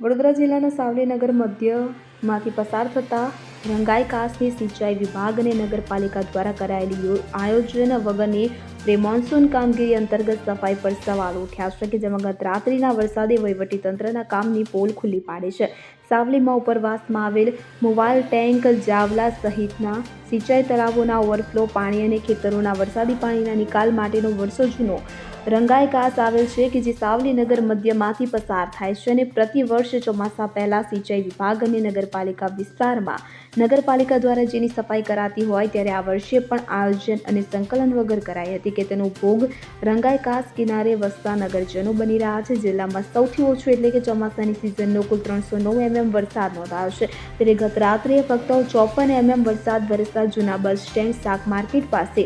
વડોદરા જિલ્લાના સાવલીનગર મધ્યમાંથી પસાર થતા રંગાઈ કાસની સિંચાઈ વિભાગ અને નગરપાલિકા દ્વારા કરાયેલી આયોજન વગરની પ્રી મોન્સૂન કામગીરી અંતર્ગત સફાઈ પર સવાલો ઉઠ્યા છે કે જેમાં ગત રાત્રિના વરસાદે વહીવટીતંત્રના કામની પોલ ખુલ્લી પાડી છે। સાવલીમાં ઉપરવાસમાં આવેલ મોબાઈલ ટેન્ક, જાવલા સહિતના સિંચાઈ તળાવોના ઓવરફ્લો પાણી અને ખેતરોના વરસાદી પાણીના નિકાલ માટેનો વર્ષો જૂનો રંગાઈ કાસ આવેલ છે કે જે સાવલીનગર મધ્યમાંથી પસાર થાય છે અને પ્રતિવર્ષ ચોમાસા પહેલા સિંચાઈ વિભાગ અને નગરપાલિકા વિસ્તારમાં નગરપાલિકા દ્વારા જેની સફાઈ કરાતી હોય ત્યારે આ વર્ષે પણ આયોજન અને સંકલન વગર કરાઈ હતી કે તેનો ભોગ રંગાઈ કાસ કિનારે વસતા નગરજનો બની રહ્યા છે। જિલ્લામાં સૌથી ઓછું એટલે કે ચોમાસાની સિઝનનો કુલ 309 mm વરસાદ નોંધાયો છે, ત્યારે ગત રાત્રે ફક્ત 54 mm વરસાદ વરસતા જૂના બસ સ્ટેન્ડ, શાક માર્કેટ પાસે,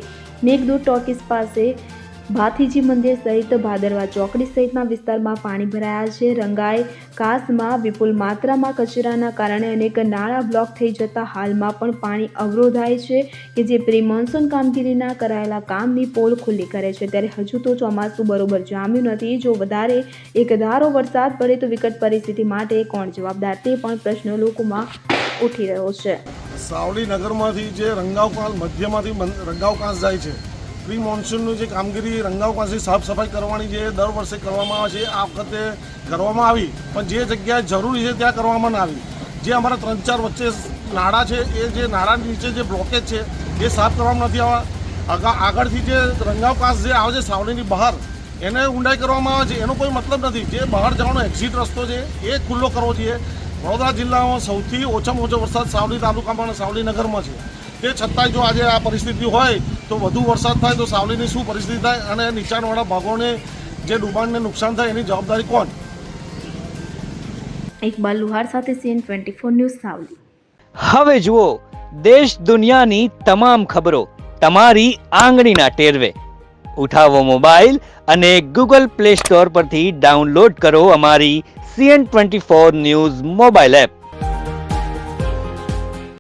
મેઘદૂત ટોકીઝ પાસે, ભાથીજી મંદિર સહિત ભાદરવા ચોકડી સહિતના વિસ્તારમાં પાણી ભરાયા છે। રંગાઈ કાસમાં વિપુલ માત્રામાં કચરાના કારણે અનેક નાળા બ્લોક થઈ જતા હાલમાં પણ પાણી અવરોધાય છે કે જે પ્રી મોન્સૂન કામગીરીના કરાયેલા કામની પોલ ખુલ્લી કરે છે। ત્યારે હજુ તો ચોમાસું બરોબર જામ્યું નથી। જો વધારે એક ધારો વરસાદ પડે તો વિકટ પરિસ્થિતિ માટે કોણ જવાબદાર તે પણ પ્રશ્ન લોકોમાં ઉઠી રહ્યો છે। સાવલી નગરમાંથી જે રંગાવકાસ મધ્યમાંથી રંગાવકાસ જાય છે, પ્રી મોન્સૂનની જે કામગીરી રંગાવકાસની સાફ સફાઈ કરવાની જે દર વર્ષે કરવામાં આવે છે, આ વખતે કરવામાં આવી પણ જે જગ્યાએ જરૂરી છે ત્યાં કરવામાં ના આવી। જે અમારા 3-4 વચ્ચે નાળા છે એ જે નાળાની નીચે જે બ્લોકેજ છે એ સાફ કરવામાં નથી આવ્યા। આગળથી જે રંગાવકાસ જે આવે છે સાવલીની બહાર એને ઊંડાઈ કરવામાં આવે છે, એનો કોઈ મતલબ નથી। જે બહાર જવાનો એક્ઝિટ રસ્તો છે એ ખુલ્લો કરવો જોઈએ। વડોદરા જિલ્લામાં સૌથી ઓછામાં ઓછો વરસાદ સાવલી તાલુકામાં અને સાવલી નગરમાં છે, તે છતાંય જો આજે આ પરિસ્થિતિ હોય તો વધુ વરસાદ થાય તો સાવલીની શું પરિસ્થિતિ થાય અને નીચાણવાળા ભાગોને જે ડૂબાણને નુકસાન થાય એની જવાબદારી કોણ? ઇકબાલ લુહાર સાથે CN24 ન્યૂઝ સાવલી। હવે જુઓ દેશ દુનિયાની તમામ ખબરો તમારી આંગળીના ટેરવે। ઉઠાવો મોબાઈલ અને Google Play Store પરથી ડાઉનલોડ કરો અમારી CN24 ન્યૂઝ મોબાઈલ એપ।